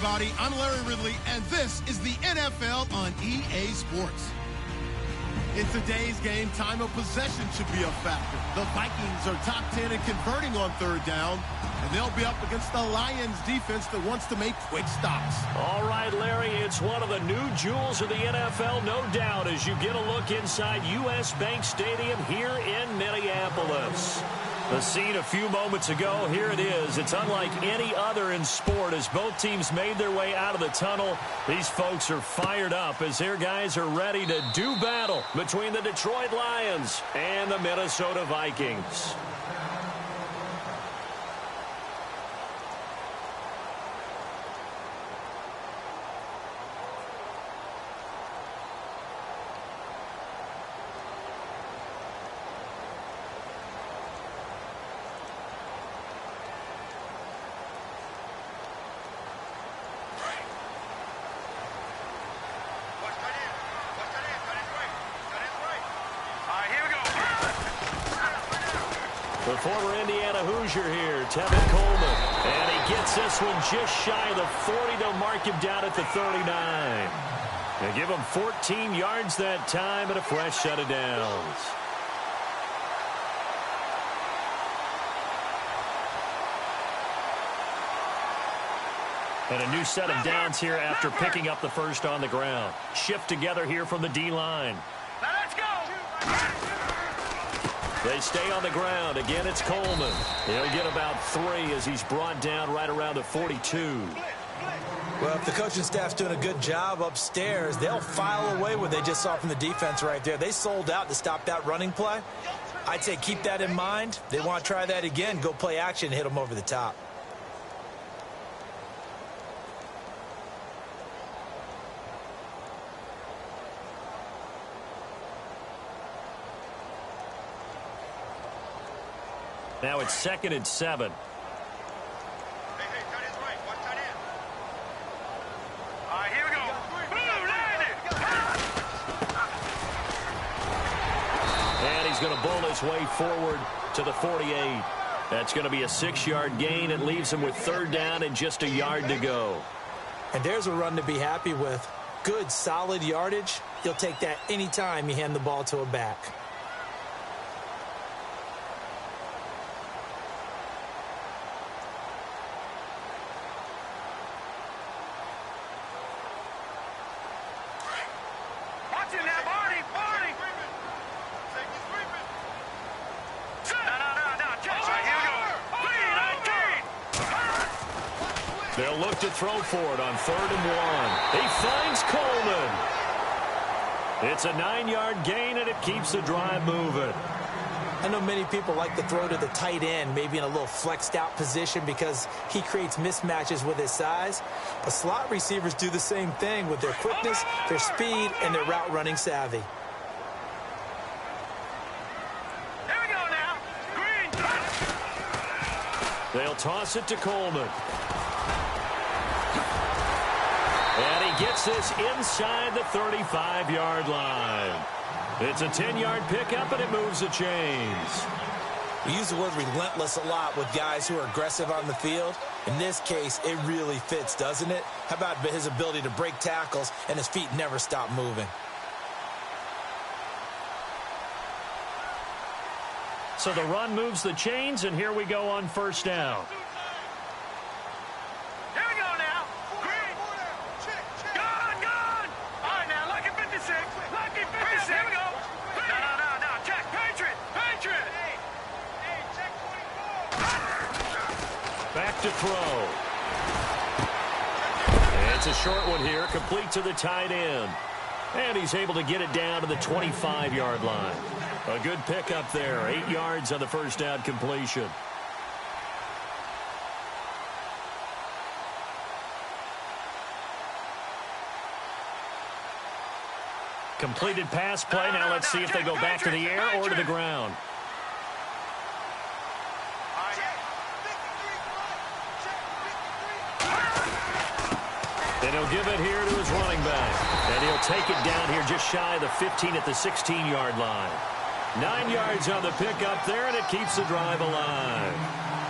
everybody. I'm Larry Ridley, and this is the NFL on EA Sports. In today's game, time of possession should be a factor. The Vikings are top 10 in converting on third down, and they'll be up against the Lions defense that wants to make quick stops. All right, Larry, it's one of the new jewels of the NFL, no doubt, as you get a look inside U.S. Bank Stadium here in Minneapolis. The scene a few moments ago, here it is. It's unlike any other in sport as both teams made their way out of the tunnel. These folks are fired up as their guys are ready to do battle between the Detroit Lions and the Minnesota Vikings. The former Indiana Hoosier here, Tevin Coleman. And he gets this one just shy of the 40. They'll mark him down at the 39. They give him 14 yards that time and a fresh set of downs. And a new set of downs here after picking up the first on the ground. Shift together here from the D-line. Let's go! They stay on the ground. Again, it's Coleman. He'll get about 3 as he's brought down right around the 42. Well, if the coaching staff's doing a good job upstairs, they'll file away what they just saw from the defense right there. They sold out to stop that running play. I'd say keep that in mind. They want to try that again, go play action, hit them over the top. Now it's 2nd and 7. Hey, tight end's right. Watch tight end. All right, here we go. Boom, landed. And he's going to bull his way forward to the 48. That's going to be a 6-yard gain. It leaves him with 3rd down and just a yard to go. And there's a run to be happy with. Good, solid yardage. You'll take that anytime you hand the ball to a back. They'll look to throw for it on 3rd and 1. He finds Coleman. It's a 9-yard gain, and it keeps the drive moving. I know many people like to throw to the tight end, maybe in a little flexed out position because he creates mismatches with his size. But slot receivers do the same thing with their quickness, their speed, and their route running savvy. Here we go now. Green. They'll toss it to Coleman. And he gets this inside the 35-yard line. It's a 10-yard pickup, and it moves the chains. We use the word relentless a lot with guys who are aggressive on the field. In this case, it really fits, doesn't it? How about his ability to break tackles and his feet never stop moving? So the run moves the chains, and here we go on 1st down. Here we go now. Green. Gone. All right, now, lucky 56. Lucky 56. Here we go. No. Check. Patriot. Hey, check 24. Back to throw. It's a short one here, complete to the tight end. And he's able to get it down to the 25-yard line. A good pickup there, 8 yards on the 1st down completion. Completed pass play. Now let's see if they go back to the air or to the ground. And he'll give it here to his running back. And he'll take it down here just shy of the 15 at the 16-yard line. 9 yards on the pickup there, and it keeps the drive alive.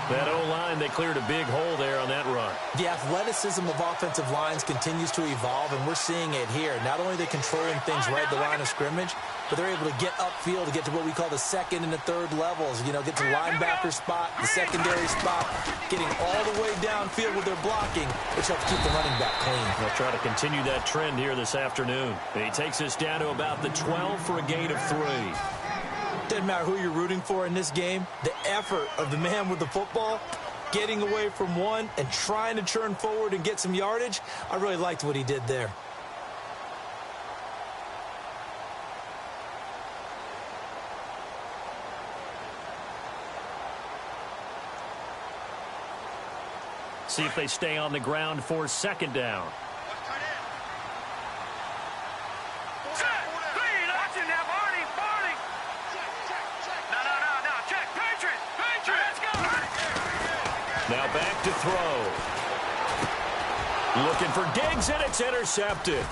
That O-line, they cleared a big hole there on that run. The athleticism of offensive lines continues to evolve, and we're seeing it here. Not only are they controlling things right at the line of scrimmage, but they're able to get upfield to get to what we call the second and the third levels. You know, get to the linebacker spot, the secondary spot, getting all the way downfield with their blocking, which helps keep the running back clean. They'll try to continue that trend here this afternoon. And he takes us down to about the 12 for a gain of 3. Doesn't matter who you're rooting for in this game. The effort of the man with the football, getting away from one and trying to churn forward and get some yardage, I really liked what he did there. See if they stay on the ground for second down. Now back to throw. Looking for Diggs, and it's intercepted.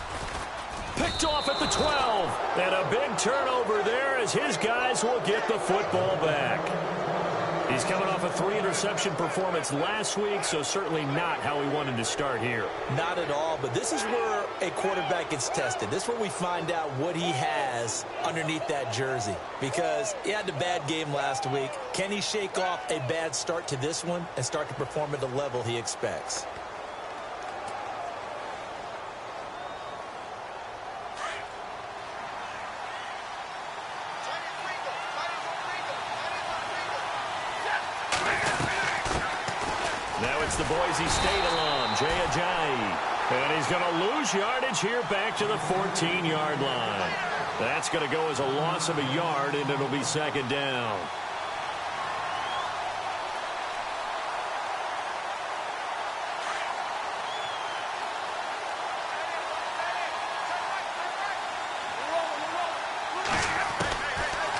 Picked off at the 12. And a big turnover there as his guys will get the football back. He's coming off a 3-interception performance last week, so certainly not how he wanted to start here. Not at all, but this is where a quarterback gets tested. This is where we find out what he has underneath that jersey, because he had a bad game last week. Can he shake off a bad start to this one and start to perform at the level he expects? Now it's the Boise State alum, Jay Ajayi. And he's going to lose yardage here back to the 14-yard line. That's going to go as a loss of a yard, and it'll be second down.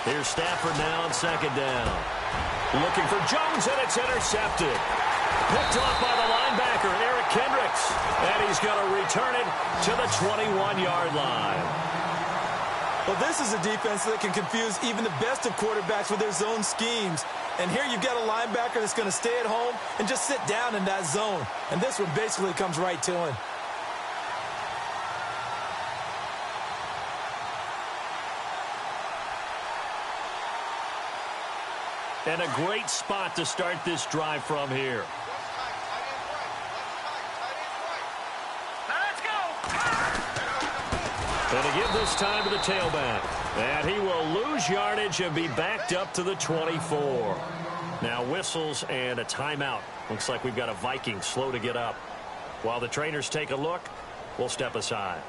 Here's Stafford now on second down. Looking for Jones, and it's intercepted. Picked off by the linebacker, Eric Kendricks. And he's going to return it to the 21-yard line. Well, this is a defense that can confuse even the best of quarterbacks with their zone schemes. And here you've got a linebacker that's going to stay at home and just sit down in that zone. And this one basically comes right to him. And a great spot to start this drive from here. Let's go! And to give this time to the tailback. And he will lose yardage and be backed up to the 24. Now whistles and a timeout. Looks like we've got a Viking slow to get up. While the trainers take a look, we'll step aside.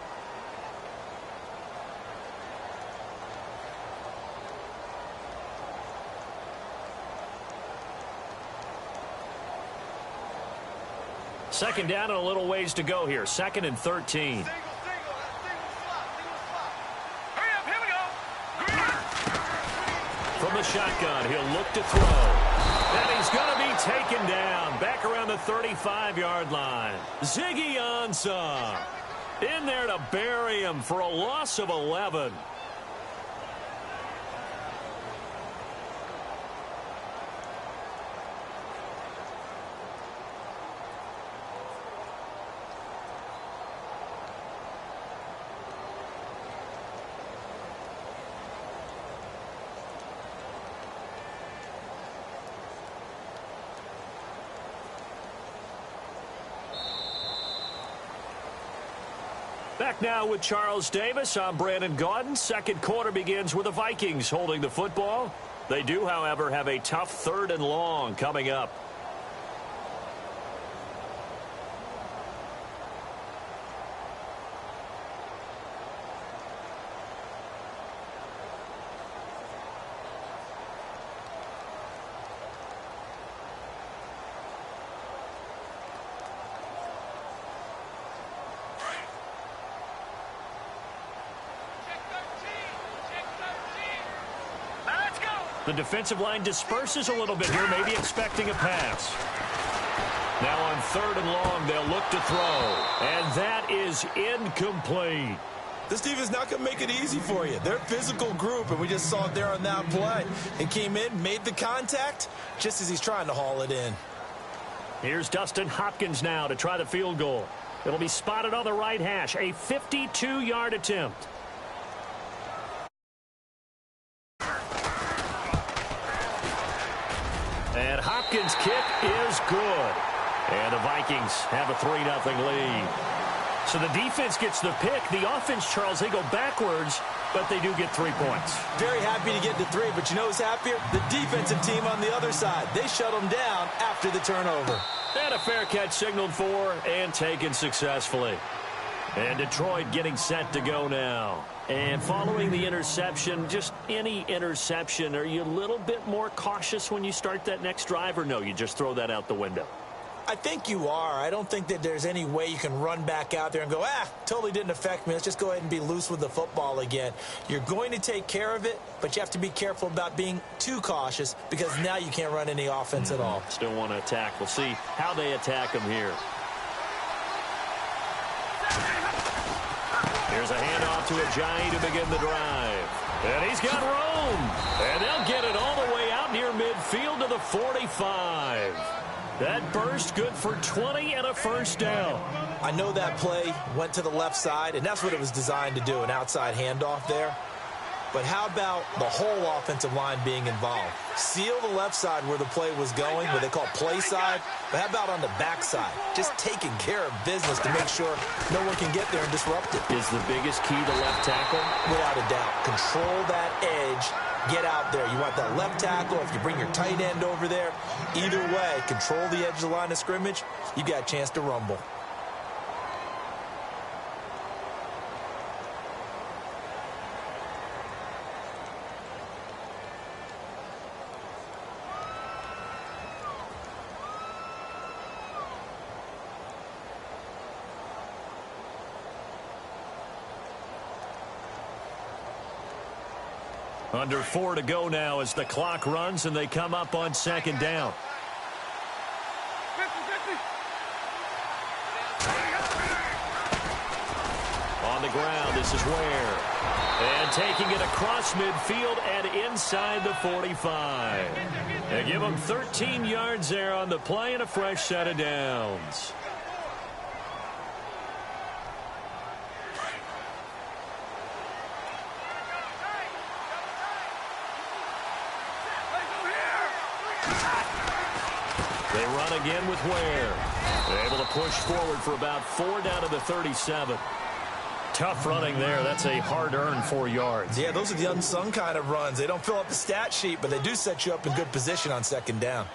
Second down and a little ways to go here. 2nd and 13. Hurry up, here we go. From the shotgun, he'll look to throw. And he's going to be taken down. Back around the 35-yard line. Ziggy Ansah in there to bury him for a loss of 11. Back now with Charles Davis. I'm Brandon Gaudin. Second quarter begins with the Vikings holding the football. They do, however, have a tough 3rd and long coming up. The defensive line disperses a little bit here, maybe expecting a pass. Now on 3rd and long, they'll look to throw. And that is incomplete. This defense is not going to make it easy for you. They're a physical group, and we just saw it there on that play. He came in, made the contact, just as he's trying to haul it in. Here's Dustin Hopkins now to try the field goal. It'll be spotted on the right hash, a 52-yard attempt. And Hopkins' kick is good. And the Vikings have a 3-0 lead. So the defense gets the pick. The offense, Charles, they go backwards, but they do get 3 points. Very happy to get to 3, but you know who's happier? The defensive team on the other side. They shut them down after the turnover. And a fair catch signaled for and taken successfully. And Detroit getting set to go now. And following the interception, just any interception, are you a little bit more cautious when you start that next drive, or no, you just throw that out the window? I think you are. I don't think that there's any way you can run back out there and go, totally didn't affect me. Let's just go ahead and be loose with the football again. You're going to take care of it, but you have to be careful about being too cautious because now you can't run any offense at all. Still want to attack. We'll see how they attack them here. Here's a handoff to Ajayi to begin the drive. And he's got room. And they'll get it all the way out near midfield to the 45. That burst good for 20 and a first down. I know that play went to the left side, and that's what it was designed to do, an outside handoff there. But how about the whole offensive line being involved? Seal the left side where the play was going, what they call play side. But how about on the back side? Just taking care of business to make sure no one can get there and disrupt it. Is the biggest key to left tackle? Without a doubt. Control that edge. Get out there. You want that left tackle. If you bring your tight end over there, either way, control the edge of the line of scrimmage, you got a chance to rumble. Under 4 to go now as the clock runs and they come up on second down. On the ground, this is Ware. And taking it across midfield and inside the 45. They give them 13 yards there on the play and a fresh set of downs. They run again with Ware. They're able to push forward for about 4 down to the 37. Tough running there. That's a hard-earned 4 yards. Yeah, those are the unsung kind of runs. They don't fill up the stat sheet, but they do set you up in good position on second down.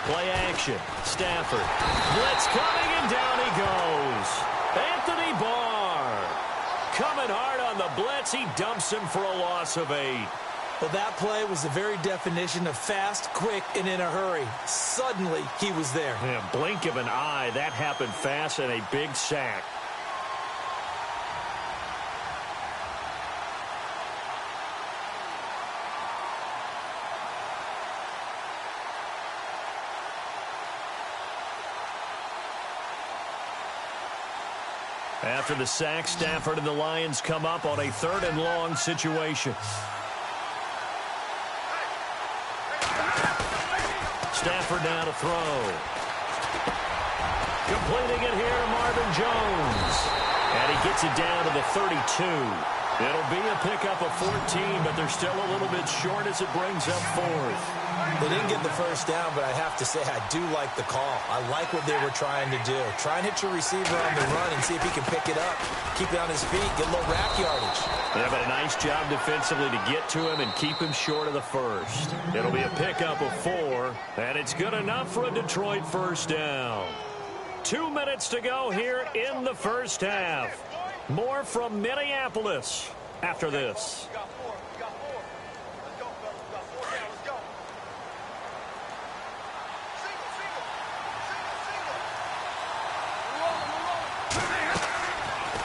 Play action. Stafford. Blitz coming, and down he goes. Anthony Barr. Coming hard on the blitz. He dumps him for a loss of 8. Well, that play was the very definition of fast, quick, and in a hurry. Suddenly, he was there. Yeah, blink of an eye. That happened fast and a big sack. After the sack, Stafford and the Lions come up on a 3rd and long situation. Stafford now to throw. Completing it here to Marvin Jones. And he gets it down to the 32. It'll be a pickup of 14, but they're still a little bit short as it brings up 4th. They didn't get the first down, but I have to say I do like the call. I like what they were trying to do. Try and hit your receiver on the run and see if he can pick it up. Keep it on his feet, get a little rack yardage. Yeah, but a nice job defensively to get to him and keep him short of the first. It'll be a pickup of 4, and it's good enough for a Detroit first down. 2 minutes to go here in the first half. More from Minneapolis after this.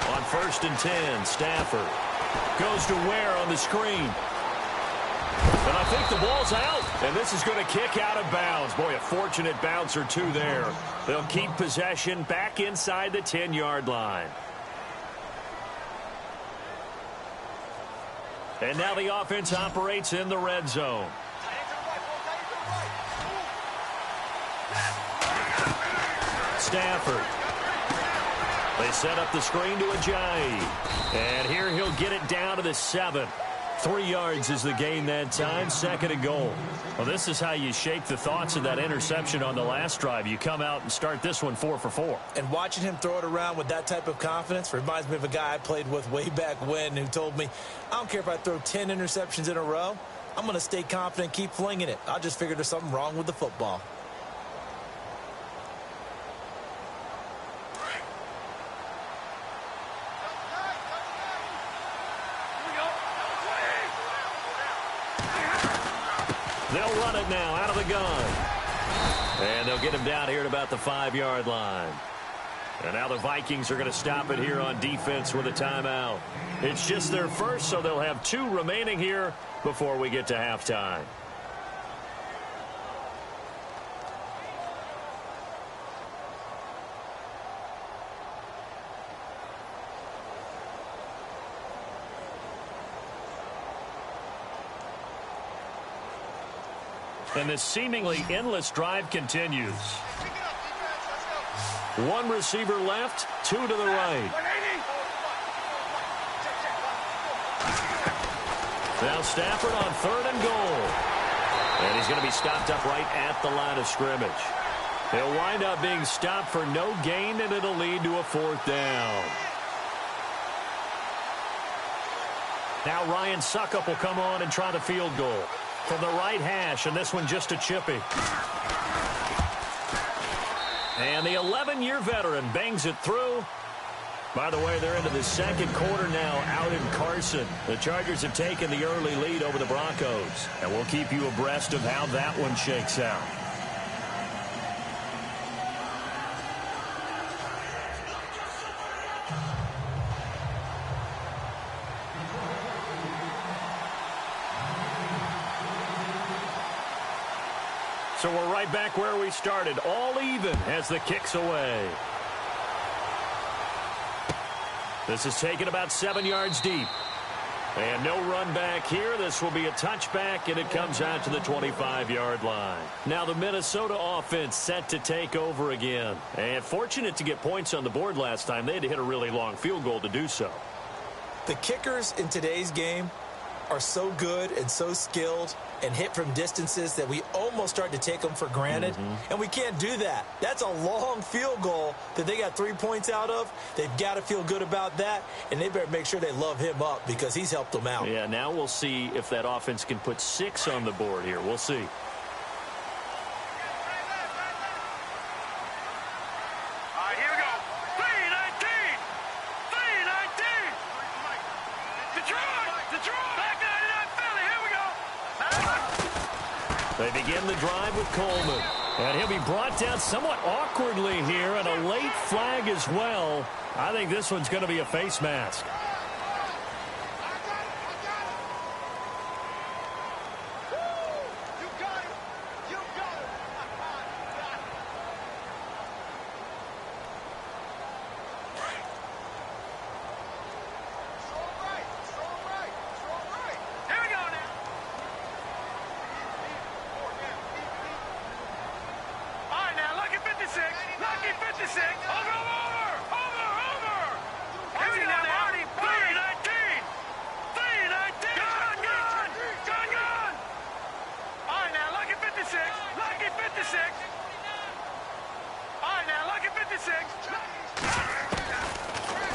On 1st and 10, Stafford goes to Ware on the screen. And I think the ball's out, and this is going to kick out of bounds. Boy, a fortunate bounce or two there. They'll keep possession back inside the 10-yard line. And now the offense operates in the red zone. Stafford. They set up the screen to Ajayi. And here he'll get it down to the 7. 3 yards is the gain that time, 2nd and goal. Well, this is how you shake the thoughts of that interception on the last drive. You come out and start this one 4 for 4. And watching him throw it around with that type of confidence reminds me of a guy I played with way back when who told me, I don't care if I throw 10 interceptions in a row. I'm going to stay confident, keep flinging it. I just figured there's something wrong with the football. They'll run it now out of the gun. And they'll get him down here at about the 5-yard line. And now the Vikings are going to stop it here on defense with a timeout. It's just their first, so they'll have 2 remaining here before we get to halftime. And this seemingly endless drive continues. 1 receiver left, 2 to the right. Now Stafford on 3rd and goal. And he's going to be stopped up right at the line of scrimmage. He'll wind up being stopped for no gain, and it'll lead to a 4th down. Now Ryan Suckup will come on and try the field goal from the right hash, and this one just a chippy. And the 11-year veteran bangs it through. By the way, they're into the 2nd quarter now out in Carson. The Chargers have taken the early lead over the Broncos, and we'll keep you abreast of how that one shakes out. So we're right back where we started, all even as the kick's away. This is taken about 7 yards deep. And no run back here. This will be a touchback, and it comes out to the 25-yard line. Now the Minnesota offense set to take over again. And fortunate to get points on the board last time. They had to hit a really long field goal to do so. The kickers in today's game are so good and so skilled and hit from distances that we almost start to take them for granted. And we can't do that. That's a long field goal that they got 3 points out of. They've got to feel good about that, and they better make sure they love him up because he's helped them out. Yeah, now we'll see if that offense can put 6 on the board here. We'll see. They begin the drive with Coleman. And he'll be brought down somewhat awkwardly here, and a late flag as well. I think this one's going to be a face mask.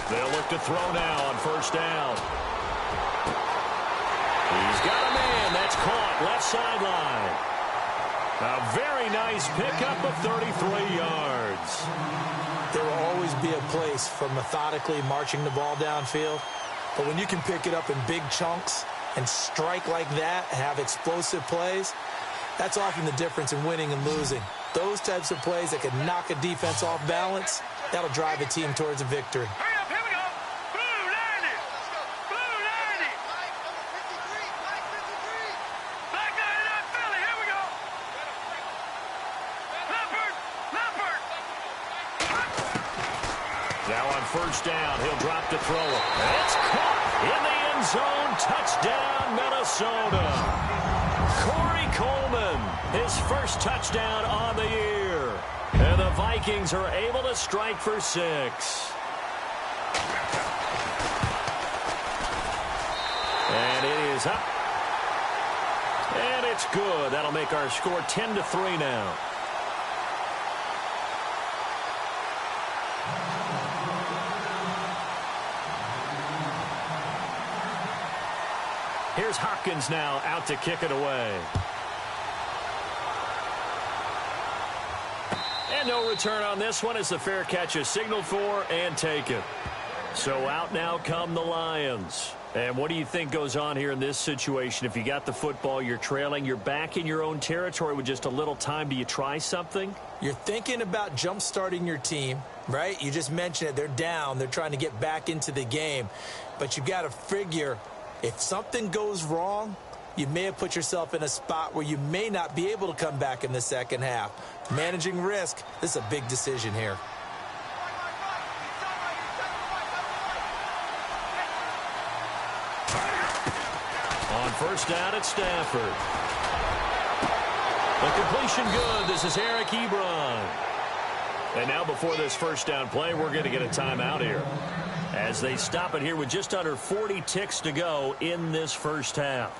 They'll look to throw now on 1st down. He's got a man. That's caught left sideline. A very nice pickup of 33 yards. There will always be a place for methodically marching the ball downfield. But when you can pick it up in big chunks and strike like that, have explosive plays, that's often the difference in winning and losing. Those types of plays that can knock a defense off balance, that'll drive a team towards a victory. Hurry up, here we go. Blue 90. Blue 90. Black 99 Philly, here we go. Leopard. Leopard. Now on first down, he'll drop to throw it. It's caught in the end zone. Touchdown, Minnesota. Corey Coleman, his first touchdown on the year. And the Vikings are able to strike for 6. And it is up. And it's good. That'll make our score 10-3 now. Here's Hopkins now out to kick it away. And no return on this one as the fair catch is signaled for and taken. So out now come the Lions. And what do you think goes on here in this situation? If you got the football, you're trailing, you're back in your own territory with just a little time. Do you try something? You're thinking about jump-starting your team, right? You just mentioned it. They're down. They're trying to get back into the game. But you got to figure if something goes wrong, you may have put yourself in a spot where you may not be able to come back in the second half. Managing risk, this is a big decision here. On first down, it's Stafford. The completion good. This is Eric Ebron. And now before this first down play, we're going to get a timeout here, as they stop it here with just under 40 ticks to go in this first half.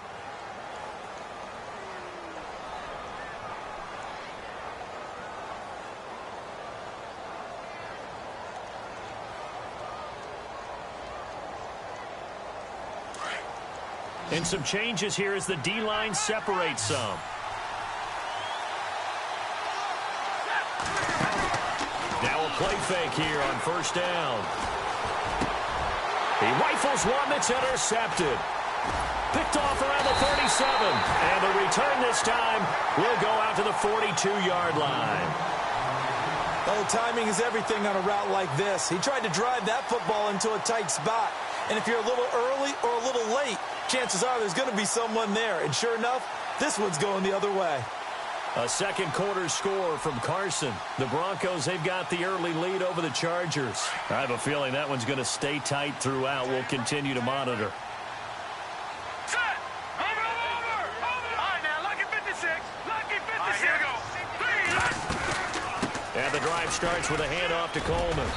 And some changes here as the D-line separates some. Now a play fake here on first down. He rifles one that's intercepted. Picked off around the 37. And the return this time will go out to the 42-yard line. Oh, timing is everything on a route like this. He tried to drive that football into a tight spot. And if you're a little early or a little late, chances are there's going to be someone there. And sure enough, this one's going the other way. A second quarter score from Carson. The Broncos, they've got the early lead over the Chargers. I have a feeling that one's going to stay tight throughout. We'll continue to monitor. Set. Over. All right, now, lucky 56. Lucky 56. Right, here we go. And the drive starts with a handoff to Coleman.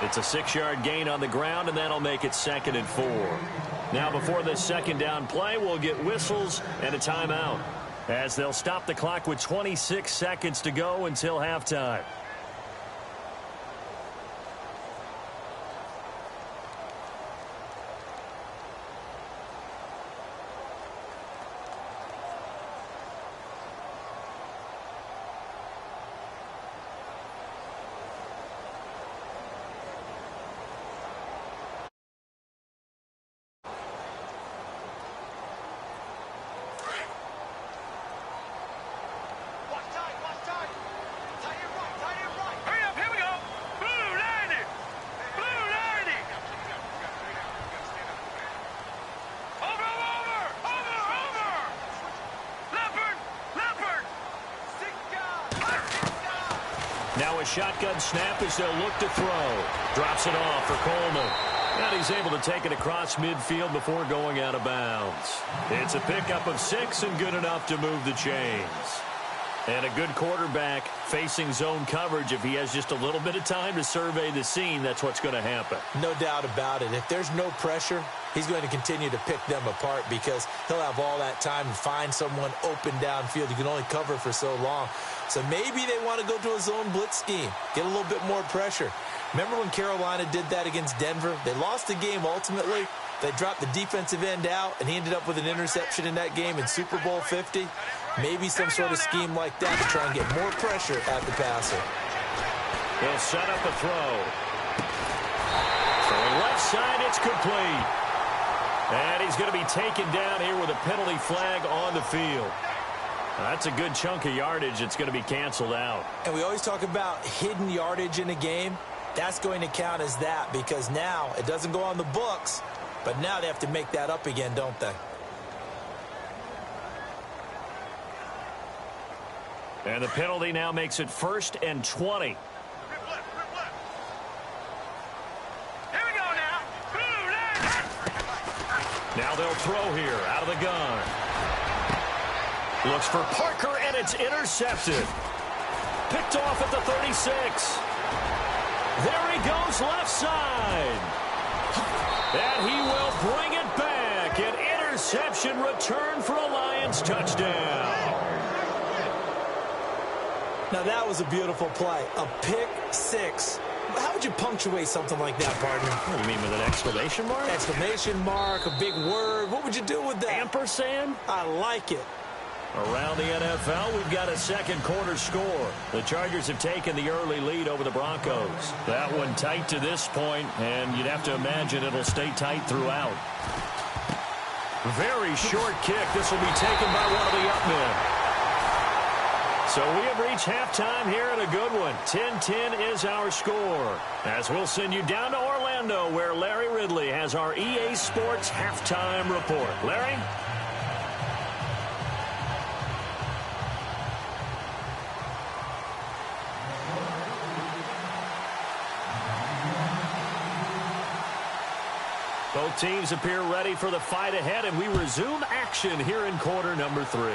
It's a 6-yard gain on the ground, and that'll make it 2nd and 4. Now, before this second down play, we'll get whistles and a timeout, as they'll stop the clock with 26 seconds to go until halftime. Now a shotgun snap as they'll look to throw. Drops it off for Coleman. And he's able to take it across midfield before going out of bounds. It's a pickup of 6 and good enough to move the chains. And a good quarterback facing zone coverage. If he has just a little bit of time to survey the scene, that's what's going to happen. No doubt about it. If there's no pressure, he's going to continue to pick them apart because he'll have all that time to find someone open downfield. You can only cover for so long. So maybe they want to go to a zone blitz scheme, get a little bit more pressure. Remember when Carolina did that against Denver? They lost the game ultimately. They dropped the defensive end out, and he ended up with an interception in that game in Super Bowl 50. Maybe some sort of scheme like that to try and get more pressure at the passer. He'll set up a throw. Throwing left side, it's complete. And he's going to be taken down here with a penalty flag on the field. That's a good chunk of yardage. It's going to be canceled out. And we always talk about hidden yardage in a game. That's going to count as that because now it doesn't go on the books, but now they have to make that up again, don't they? And the penalty now makes it 1st and 20. Here we go now. Now they'll throw here out of the gun. Looks for Parker, and it's intercepted. Picked off at the 36. There he goes left side. And he will bring it back. An interception return for a Lions touchdown. Now that was a beautiful play. A pick six. How would you punctuate something like that, partner? What do you mean, with an exclamation mark? Exclamation mark, a big word. What would you do with that? Ampersand? I like it. Around the NFL, we've got a second quarter score. The Chargers have taken the early lead over the Broncos. That one tight to this point, and you'd have to imagine it'll stay tight throughout. Very short kick. This will be taken by one of the up men. So we have reached halftime here in a good one. 10-10 is our score. As we'll send you down to Orlando, where Larry Ridley has our EA Sports halftime report. Larry? Both teams appear ready for the fight ahead, and we resume action here in quarter number 3.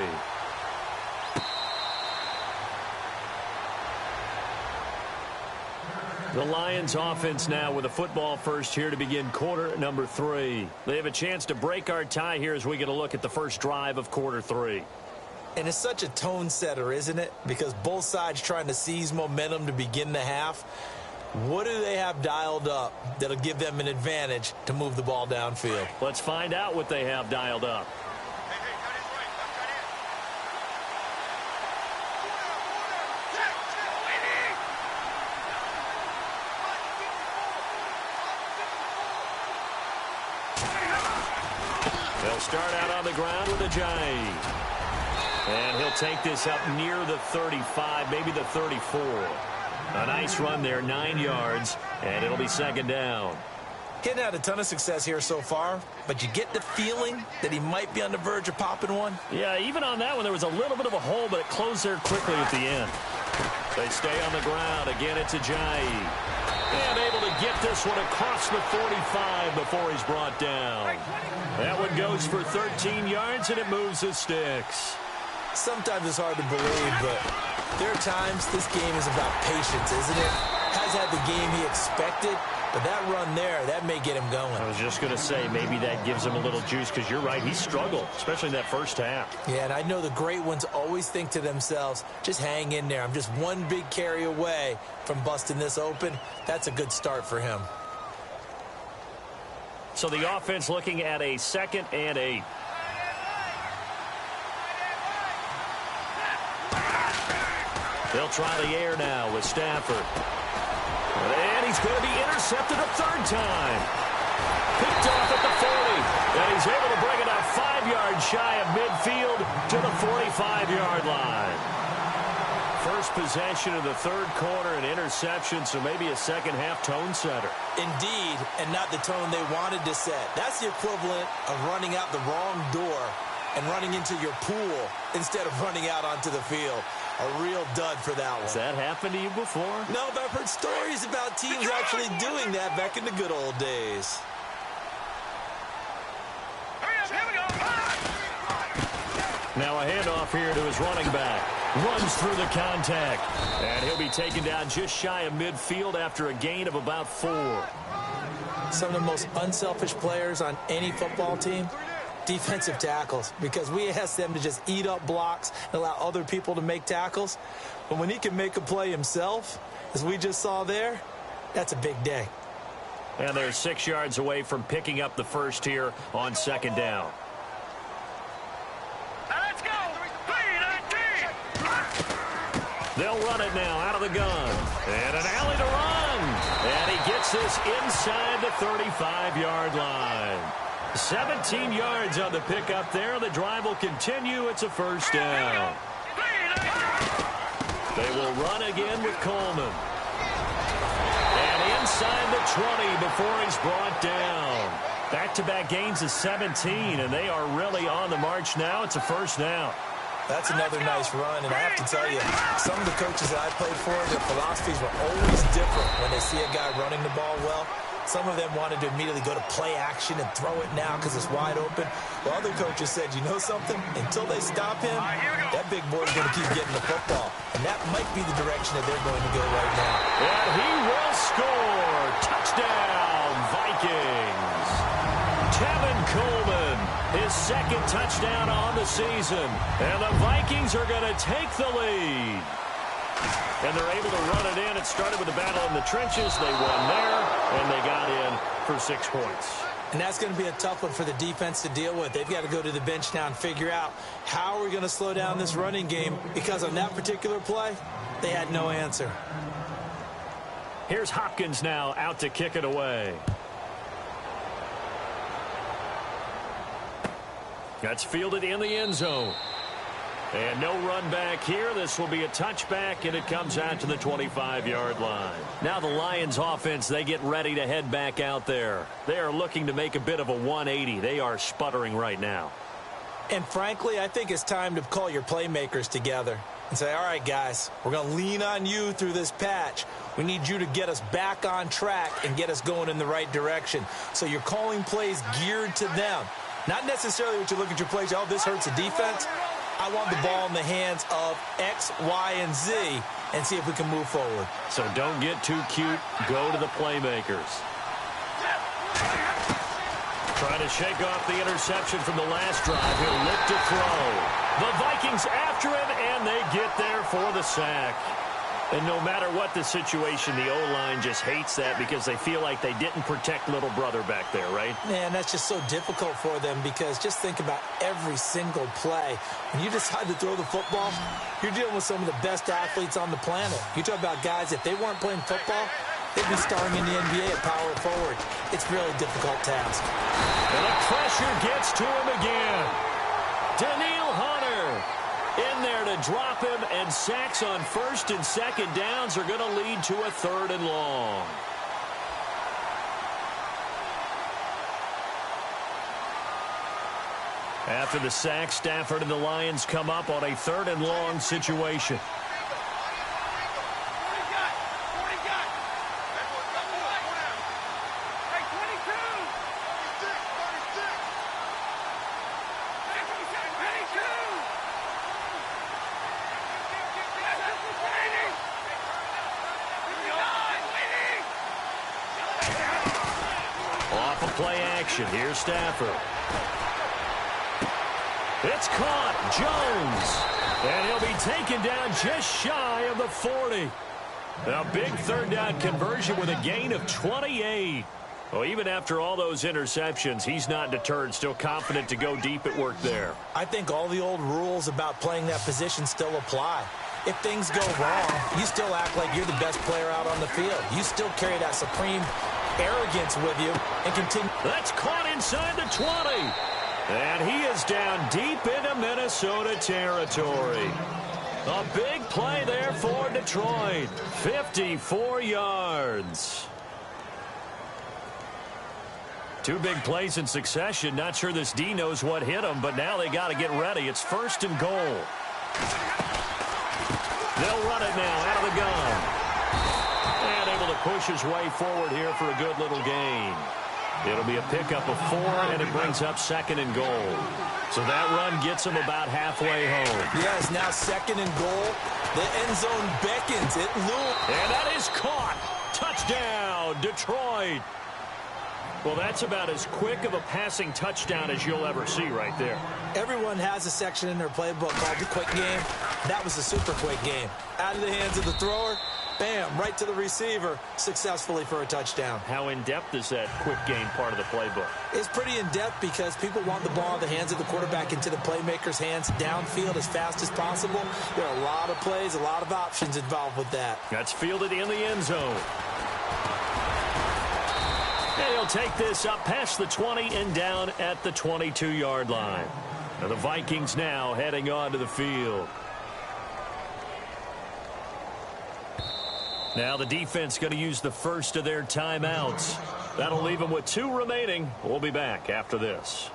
The Lions offense now with a football first here to begin quarter number 3. They have a chance to break our tie here as we get a look at the first drive of quarter 3. And it's such a tone setter, isn't it? Because both sides trying to seize momentum to begin the half. What do they have dialed up that'll give them an advantage to move the ball downfield? Let's find out what they have dialed up. They'll start out on the ground with a Ajayi. And he'll take this up near the 35, maybe the 34. A nice run there, 9 yards, and it'll be second down. He hadn't had a ton of success here so far, but you get the feeling that he might be on the verge of popping one. Yeah, even on that one, there was a little bit of a hole, but it closed there quickly at the end. They stay on the ground. Again, it's Ajayi. And able to get this one across the 45 before he's brought down. That one goes for 13 yards, and it moves the sticks. Sometimes it's hard to believe, but there are times this game is about patience, isn't it? Has had the game he expected, but that run there, that may get him going. I was just going to say, maybe that gives him a little juice, because you're right, he struggled, especially in that first half. Yeah, and I know the great ones always think to themselves, just hang in there. I'm just one big carry away from busting this open. That's a good start for him. So the offense looking at a 2nd and 8. They'll try the air now with Stafford. And he's going to be intercepted a 3rd time. Picked off at the 40. And he's able to bring it out 5 yards shy of midfield to the 45-yard line. First possession of the 3rd quarter, an interception, so maybe a second-half tone setter. Indeed, and not the tone they wanted to set. That's the equivalent of running out the wrong door and running into your pool instead of running out onto the field. A real dud for that one. Has that happened to you before? No, but I've heard stories about teams actually doing that back in the good old days. Here we go. Now a handoff here to his running back. Runs through the contact. And he'll be taken down just shy of midfield after a gain of about 4. Some of the most unselfish players on any football team, defensive tackles, because we ask them to just eat up blocks and allow other people to make tackles. But when he can make a play himself, as we just saw there, that's a big day. And they're 6 yards away from picking up the first here on 2nd down. Now let's go. 3-19. They'll run it now out of the gun. And an alley to run. And he gets this inside the 35-yard line. 17 yards on the pickup there. The drive will continue. It's a first down. They will run again with Coleman. And inside the 20 before he's brought down. Back-to-back gains of 17, and they are really on the march now. It's a first down. That's another nice run, and I have to tell you, some of the coaches that I played for, their philosophies were always different when they see a guy running the ball well. Some of them wanted to immediately go to play action and throw it now because it's wide open. Well, other coaches said, you know something? Until they stop him, that big boy's going to keep getting the football. And that might be the direction that they're going to go right now. And he will score. Touchdown, Vikings. Tevin Coleman, his second touchdown on the season. And the Vikings are going to take the lead. And they're able to run it in. It started with a battle in the trenches. They won there, and they got in for 6 points. And that's going to be a tough one for the defense to deal with. They've got to go to the bench now and figure out how are we going to slow down this running game, because on that particular play, they had no answer. Here's Hopkins now out to kick it away. That's fielded in the end zone. And no run back here. This will be a touchback, and it comes out to the 25-yard line. Now the Lions offense, they get ready to head back out there. They are looking to make a bit of a 180. They are sputtering right now. And frankly, I think it's time to call your playmakers together and say, all right, guys, we're going to lean on you through this patch. We need you to get us back on track and get us going in the right direction. So you're calling plays geared to them. Not necessarily what you look at your plays, oh, this hurts the defense. I want the ball in the hands of X, Y, and Z and see if we can move forward. So don't get too cute. Go to the playmakers. Trying to shake off the interception from the last drive. He'll look to throw. The Vikings after him, and they get there for the sack. And no matter what the situation, the O-line just hates that because they feel like they didn't protect little brother back there, right? Man, that's just so difficult for them because just think about every single play. When you decide to throw the football, you're dealing with some of the best athletes on the planet. You talk about guys, if they weren't playing football, they'd be starring in the NBA at power forward. It's a really difficult task. And the pressure gets to him again. Daniil Hunter in there to drop him, and sacks on first and second downs are going to lead to a 3rd and long. After the sack, Stafford and the Lions come up on a 3rd and long situation. Off of play action, here's Stafford. It's caught, Jones. And he'll be taken down just shy of the 40. A big 3rd down conversion with a gain of 28. Well, even after all those interceptions, he's not deterred, still confident to go deep at work there. I think all the old rules about playing that position still apply. If things go wrong, you still act like you're the best player out on the field. You still carry that supreme arrogance with you and continue. That's caught inside the 20. And he is down deep into Minnesota territory. A big play there for Detroit. 54 yards. 2 big plays in succession. Not sure this D knows what hit him, but now they got to get ready. It's 1st and goal. They'll run it now out of the gun. And able to push his way forward here for a good little gain. It'll be a pickup of 4, and it brings up 2nd and goal. So that run gets him about halfway home. Yes, now 2nd and goal. The end zone beckons. It looms. And that is caught. Touchdown, Detroit. Well, that's about as quick of a passing touchdown as you'll ever see right there. Everyone has a section in their playbook called the quick game. That was a super quick game. Out of the hands of the thrower, bam, right to the receiver, successfully for a touchdown. How in-depth is that quick game part of the playbook? It's pretty in-depth because people want the ball in the hands of the quarterback into the playmaker's hands downfield as fast as possible. There are a lot of plays, a lot of options involved with that. That's fielded in the end zone. And he'll take this up past the 20 and down at the 22-yard line. Now the Vikings now heading onto the field. Now the defense going to use the first of their timeouts. That'll leave them with 2 remaining. We'll be back after this.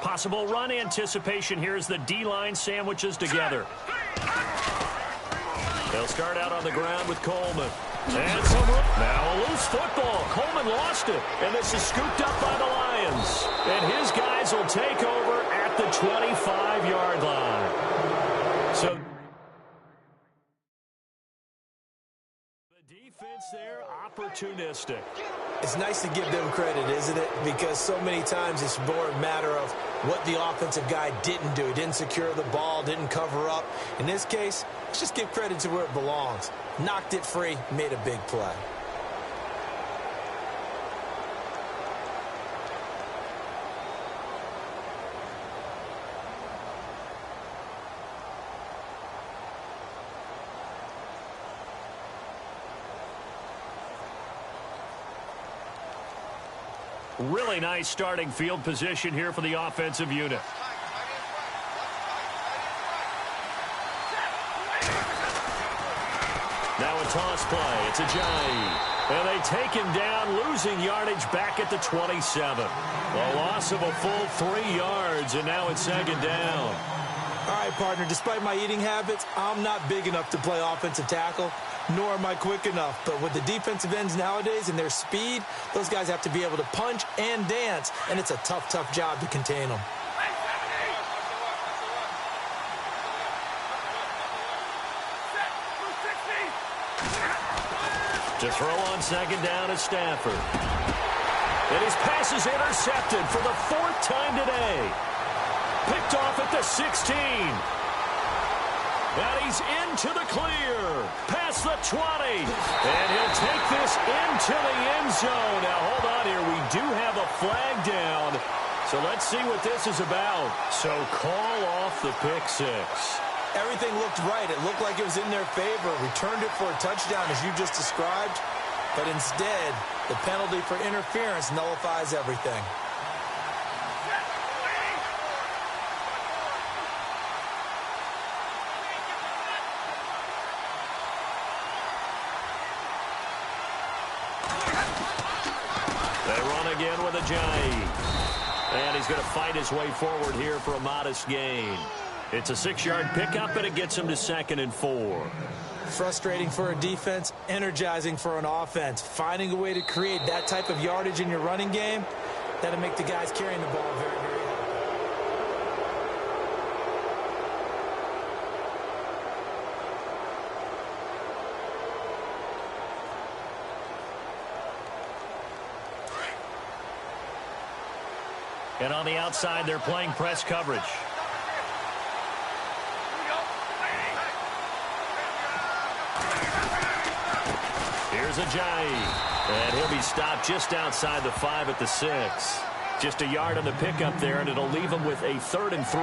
Possible run anticipation here as the D-line sandwiches together. They'll start out on the ground with Coleman. And now a loose football. Coleman lost it. And this is scooped up by the Lions. And his guys will take over at the 25-yard line. So the defense there, opportunistic. It's nice to give them credit, isn't it? Because so many times it's more a matter of what the offensive guy didn't do. He didn't secure the ball, didn't cover up. In this case, let's just give credit to where it belongs. Knocked it free, made a big play. Really nice starting field position here for the offensive unit. Now a toss play. It's Ajayi. And they take him down, losing yardage back at the 27. A loss of a full 3 yards, and now it's second down. All right, partner, despite my eating habits, I'm not big enough to play offensive tackle, nor am I quick enough. But with the defensive ends nowadays and their speed, those guys have to be able to punch and dance, and it's a tough, tough job to contain them. To throw on second down is Stafford. And his pass is intercepted for the 4th time today. Picked off at the 16. And he's into the clear. Past the 20. And he'll take this into the end zone. Now, hold on here. We do have a flag down. So let's see what this is about. So call off the pick 6. Everything looked right. It looked like it was in their favor. Returned it for a touchdown, as you just described. But instead, the penalty for interference nullifies everything. They run again with Ajayi. And he's going to fight his way forward here for a modest gain. It's a 6-yard pickup, and it gets him to 2nd and 4. Frustrating for a defense, energizing for an offense. Finding a way to create that type of yardage in your running game, that'll make the guys carrying the ball very, very happy. And on the outside, they're playing press coverage. Here's Ajayi. And he'll be stopped just outside the 5 at the 6. Just a yard on the pickup there, and it'll leave them with a 3rd and 3.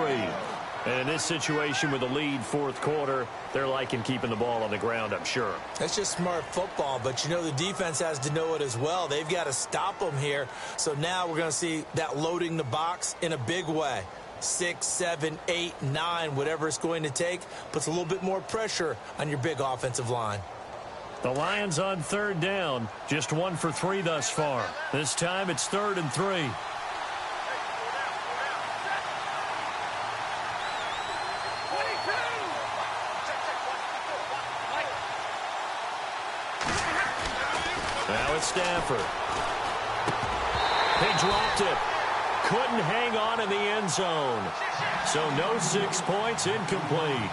And in this situation with a lead 4th quarter, they're liking keeping the ball on the ground, I'm sure. That's just smart football, but you know the defense has to know it as well. They've got to stop them here. So now we're going to see that loading the box in a big way. 6, 7, 8, 9, whatever it's going to take, puts a little bit more pressure on your big offensive line. The Lions on 3rd down, just 1 for 3 thus far. This time it's 3rd and 3. Now it's Stafford. He he dropped it. Couldn't hang on in the end zone. So no 6 points, incomplete.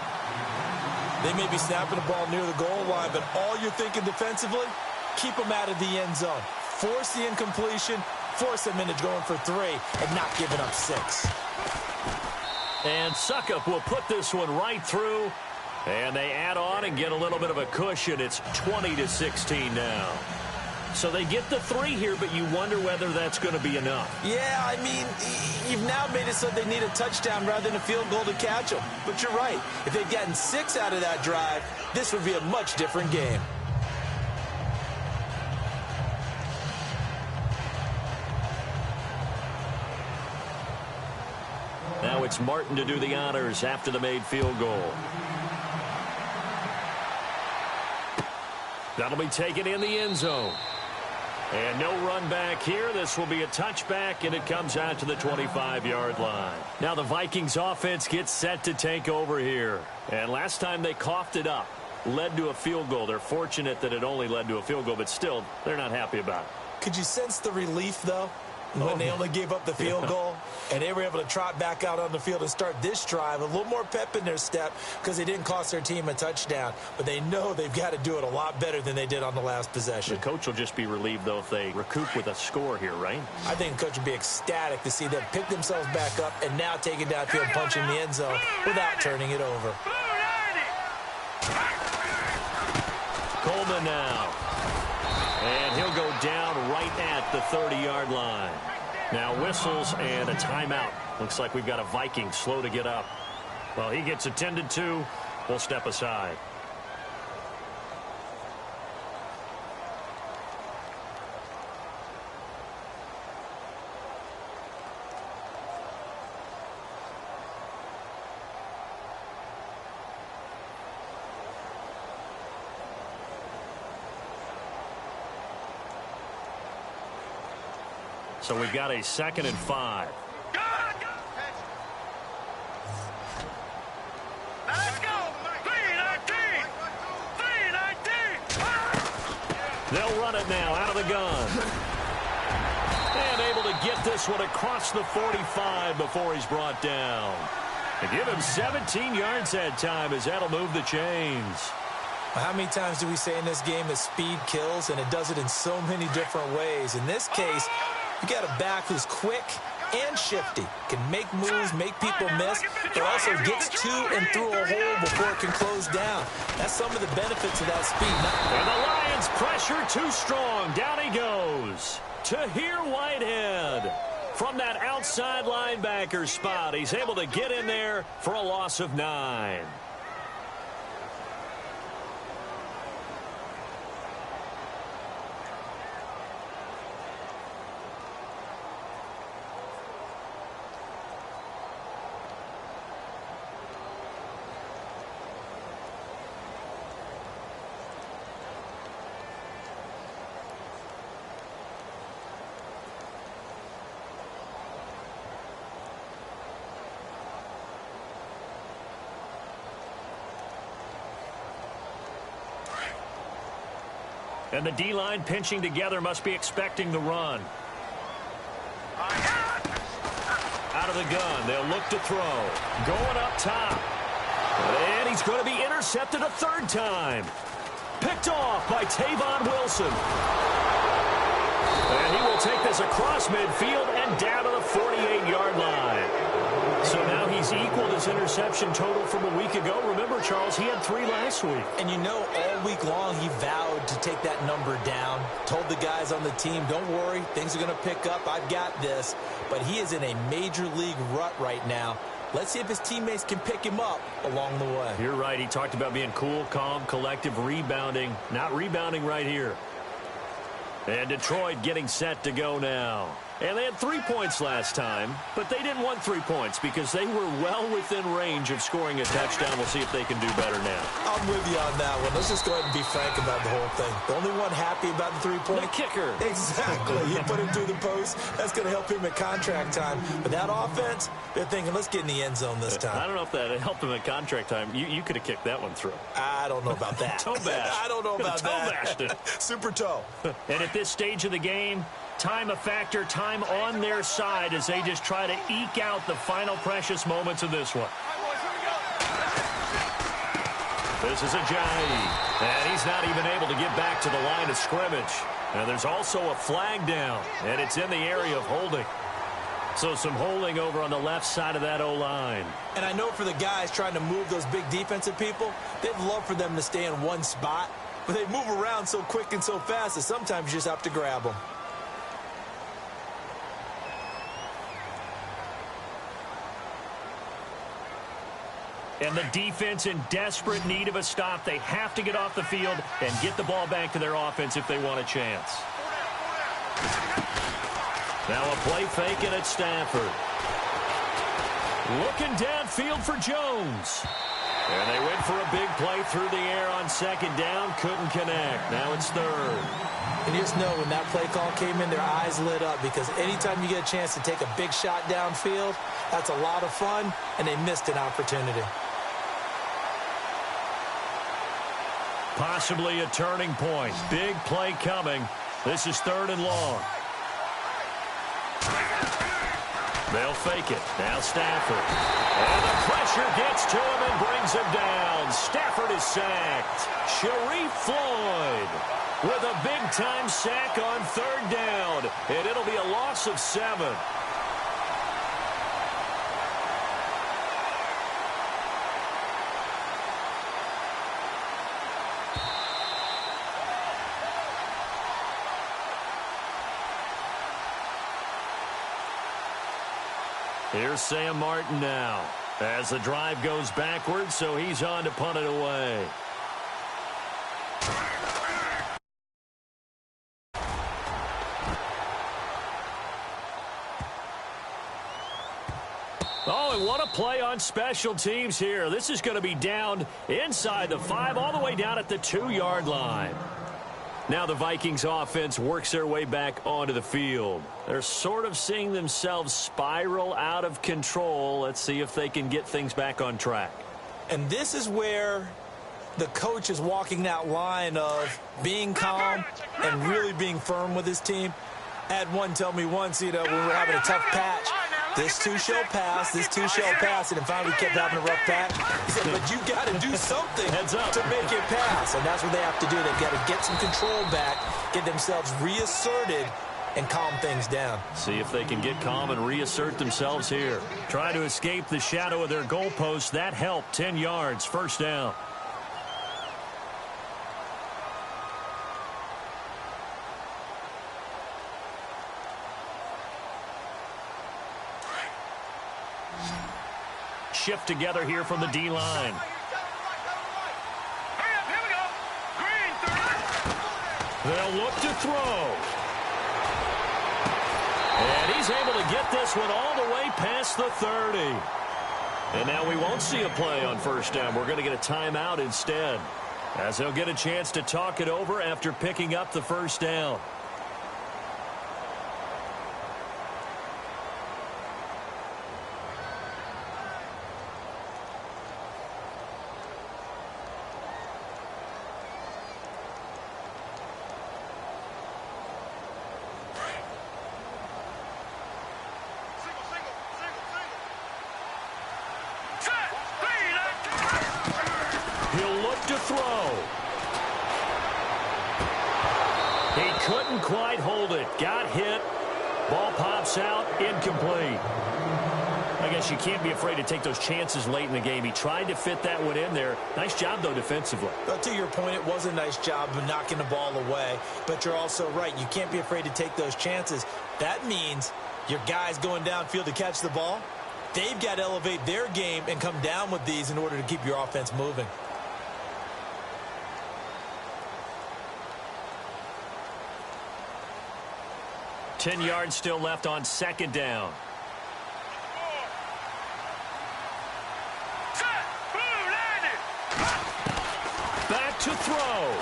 They may be snapping the ball near the goal line, but all you're thinking defensively, keep them out of the end zone. Force the incompletion, force them into going for 3, and not giving up 6. And Suckup will put this one right through. And they add on and get a little bit of a cushion. It's 20-16 now. So they get the 3 here, but you wonder whether that's going to be enough. Yeah, I mean, you've now made it so they need a touchdown rather than a field goal to catch them. But you're right. If they'd gotten 6 out of that drive, this would be a much different game. Now it's Martin to do the honors after the made field goal. That'll be taken in the end zone. And no run back here. This will be a touchback, and it comes out to the 25-yard line. Now the Vikings offense gets set to take over here. And last time they coughed it up, led to a field goal. They're fortunate that it only led to a field goal, but still, they're not happy about it. Could you sense the relief, though, when they only gave up the field goal, and they were able to trot back out on the field and start this drive, a little more pep in their step because they didn't cost their team a touchdown, but they know they've got to do it a lot better than they did on the last possession. The coach will just be relieved, though, if they recoup with a score here, right? I think the coach would be ecstatic to see them pick themselves back up and now take it downfield, punch in the end zone without turning it over. Coleman now. And he'll go down right at the 30-yard line. Now whistles and a timeout. Looks like we've got a Viking slow to get up. Well, he gets attended to. We'll step aside. So we've got a 2nd and 5. Let's go. 3-19. 3-19. They'll run it now out of the gun. And able to get this one across the 45 before he's brought down. They give him 17 yards that time as that'll move the chains. How many times do we say in this game that speed kills, and it does it in so many different ways? In this case, you got a back who's quick and shifty, can make moves, make people miss, but also gets to and through a hole before it can close down. That's some of the benefits of that speed. And the Lions pressure too strong. Down he goes. Tahir Whitehead from that outside linebacker spot. He's able to get in there for a loss of 9. And the D-line pinching together must be expecting the run. Out of the gun. They'll look to throw. Going up top. And he's going to be intercepted a 3rd time. Picked off by Tavon Wilson. And he will take this across midfield and down to the 48-yard line. So now he's equaled his interception total from a week ago. Remember, Charles, he had 3 last week. And you know, all week long he vowed to take that number down. Told the guys on the team, don't worry, things are going to pick up. I've got this. But he is in a major league rut right now. Let's see if his teammates can pick him up along the way. You're right. He talked about being cool, calm, collective, rebounding. Not rebounding right here. And Detroit getting set to go now. And they had 3 points last time, but they didn't want 3 points because they were well within range of scoring a touchdown. We'll see if they can do better now. I'm with you on that one. Let's just go ahead and be frank about the whole thing. The only one happy about the 3-point? The kicker. Exactly. You put him through the post. That's going to help him at contract time. But that offense, they're thinking, let's get in the end zone this time. I don't know if that helped him at contract time. You could have kicked that one through. I don't know about that. Toe bash. I don't know about that. Toe bashed it. Super toe. And at this stage of the game, time a factor, time on their side as they just try to eke out the final precious moments of this one. This is Ajayi, and he's not even able to get back to the line of scrimmage. And there's also a flag down, and it's in the area of holding. So some holding over on the left side of that O-line. And I know for the guys trying to move those big defensive people, they'd love for them to stay in one spot, but they move around so quick and so fast that sometimes you just have to grab them. And the defense in desperate need of a stop. They have to get off the field and get the ball back to their offense if they want a chance. Now a play fake it at Stafford. Looking downfield for Jones. And they went for a big play through the air on second down. Couldn't connect. Now it's third. And you just know when that play call came in, their eyes lit up because anytime you get a chance to take a big shot downfield, that's a lot of fun, and they missed an opportunity. Possibly a turning point. Big play coming. This is third and long. They'll fake it. Now Stafford. And the pressure gets to him and brings him down. Stafford is sacked. Sharif Floyd with a big-time sack on third down. And it'll be a loss of 7. Here's Sam Martin now as the drive goes backwards, so he's on to punt it away. Oh, and what a play on special teams here. This is going to be down inside the 5, all the way down at the 2-yard line. Now the Vikings offense works their way back onto the field. They're sort of seeing themselves spiral out of control. Let's see if they can get things back on track. And this is where the coach is walking that line of being calm and really being firm with his team. I had one tell me once, when we were having a tough patch, this too shall pass, this too shall pass, and finally kept having a rough patch. He said, but you got to do something to make it pass, and that's what they have to do. They've got to get some control back, get themselves reasserted, and calm things down. See if they can get calm and reassert themselves here. Try to escape the shadow of their goalpost. That helped. 10 yards, first down. Shift together here from the D-line. They'll look to throw. And he's able to get this one all the way past the 30. And now we won't see a play on first down. We're going to get a timeout instead, as they'll get a chance to talk it over after picking up the first down. Couldn't quite hold it. Got hit. Ball pops out. Incomplete. I guess you can't be afraid to take those chances late in the game. He tried to fit that one in there. Nice job, though, defensively. But to your point, it was a nice job of knocking the ball away. But you're also right. You can't be afraid to take those chances. That means your guys going downfield to catch the ball, they've got to elevate their game and come down with these in order to keep your offense moving. Ten yards still left on second down. Back to throw.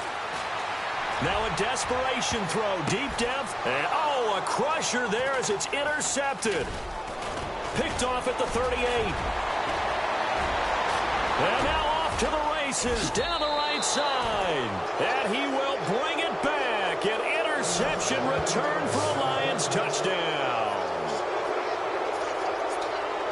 Now a desperation throw. Deep depth. And, a crusher there as it's intercepted. Picked off at the 38. And now off to the races down the right side. And he will bring it back. An interception interception, return for a Lions touchdown.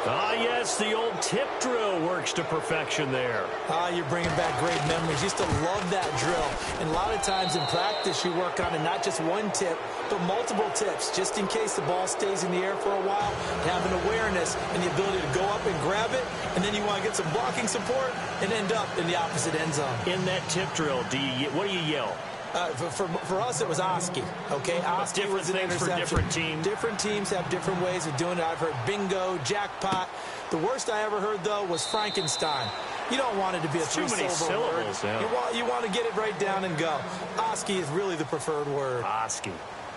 Ah, yes, the old tip drill works to perfection there. Ah, you're bringing back great memories. Used to love that drill. And a lot of times in practice, you work on it, not just one tip, but multiple tips, just in case the ball stays in the air for a while. Have an awareness and the ability to go up and grab it, and then you want to get some blocking support and end up in the opposite end zone. In that tip drill, what do you yell? For us, it was Oski. Okay, Oski different was an things for interception. different teams. Different teams have different ways of doing it. I've heard bingo, jackpot. The worst I ever heard, though, was Frankenstein. You don't want it to be a three-syllable word. Yeah. You want to get it right down and go. Oski is really the preferred word. Oski.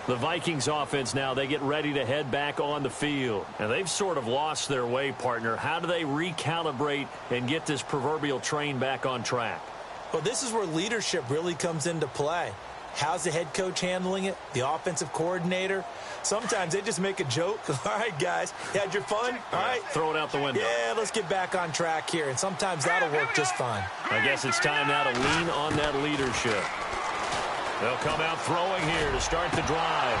The Vikings offense now, they get ready to head back on the field. And they've sort of lost their way, partner. How do they recalibrate and get this proverbial train back on track? Well, this is where leadership really comes into play. How's the head coach handling it? The offensive coordinator? Sometimes they just make a joke. All right, guys, you had your fun? All right. Throw it out the window. Yeah, let's get back on track here. And sometimes that'll work just fine. I guess it's time now to lean on that leadership. They'll come out throwing here to start the drive.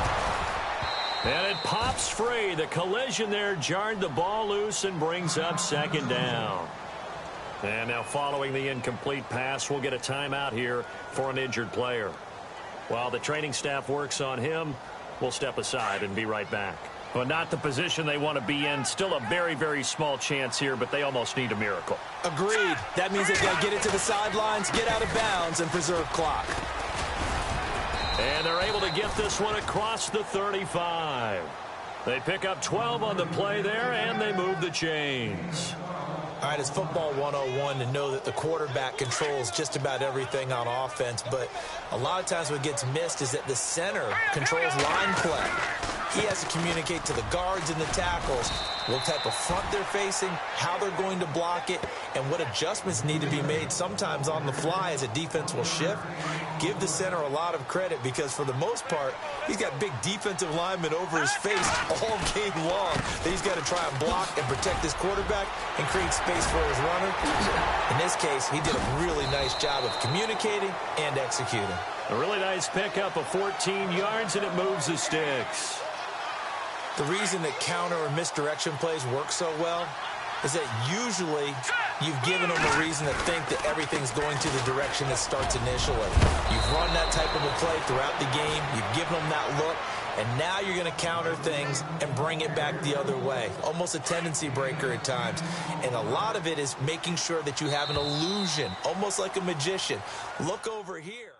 And it pops free. The collision there jarred the ball loose and brings up second down. And now following the incomplete pass, we'll get a timeout here for an injured player. While the training staff works on him, we'll step aside and be right back. But not the position they want to be in. Still a very, very small chance here, but they almost need a miracle. Agreed. That means they've got to get it to the sidelines, get out of bounds, and preserve clock. And they're able to get this one across the 35. They pick up 12 on the play there, and they move the chains. All right, it's football 101 to know that the quarterback controls just about everything on offense, but a lot of times what gets missed is that the center controls line play. He has to communicate to the guards and the tackles what type of front they're facing, how they're going to block it, and what adjustments need to be made sometimes on the fly as a defense will shift. Give the center a lot of credit because for the most part, he's got big defensive linemen over his face all game long that he's got to try and block and protect his quarterback and create space for his runner. In this case, he did a really nice job of communicating and executing. A really nice pickup of 14 yards, and it moves the sticks. The reason that counter or misdirection plays work so well is that usually you've given them a reason to think that everything's going to the direction it starts initially. You've run that type of a play throughout the game. You've given them that look. And now you're going to counter things and bring it back the other way. Almost a tendency breaker at times. And a lot of it is making sure that you have an illusion, almost like a magician. Look over here.